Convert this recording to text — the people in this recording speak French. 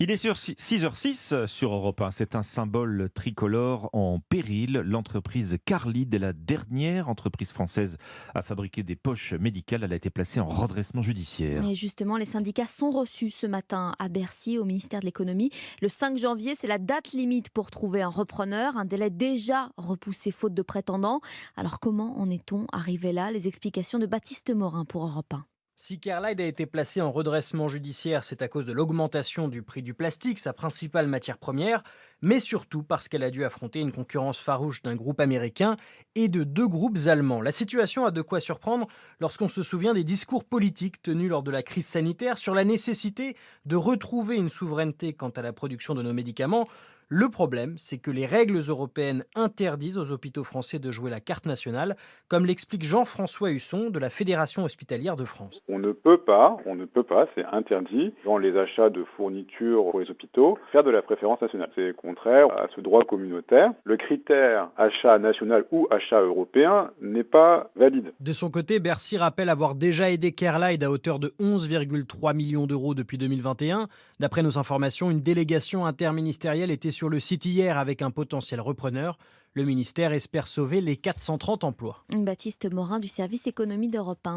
Il est sur 6h06 sur Europe 1. C'est un symbole tricolore en péril. L'entreprise Carlide est la dernière entreprise française à fabriquer des poches médicales. Elle a été placée en redressement judiciaire. Et justement, les syndicats sont reçus ce matin à Bercy, au ministère de l'économie. Le 5 janvier, c'est la date limite pour trouver un repreneur, un délai déjà repoussé faute de prétendants. Alors comment en est-on arrivé là? Les explications de Baptiste Morin pour Europe 1. Si Carlyle a été placé en redressement judiciaire, c'est à cause de l'augmentation du prix du plastique, sa principale matière première, mais surtout parce qu'elle a dû affronter une concurrence farouche d'un groupe américain et de deux groupes allemands. La situation a de quoi surprendre lorsqu'on se souvient des discours politiques tenus lors de la crise sanitaire sur la nécessité de retrouver une souveraineté quant à la production de nos médicaments. Le problème, c'est que les règles européennes interdisent aux hôpitaux français de jouer la carte nationale, comme l'explique Jean-François Husson de la Fédération hospitalière de France. On ne peut pas, c'est interdit dans les achats de fournitures pour les hôpitaux, faire de la préférence nationale. C'est contraire à ce droit communautaire. Le critère achat national ou achat européen n'est pas valide. De son côté, Bercy rappelle avoir déjà aidé Carlyle à hauteur de 11,3 millions d'euros depuis 2021. D'après nos informations, une délégation interministérielle était sur le site hier avec un potentiel repreneur. Le ministère espère sauver les 430 emplois. Baptiste Morin du service économie d'Europe 1.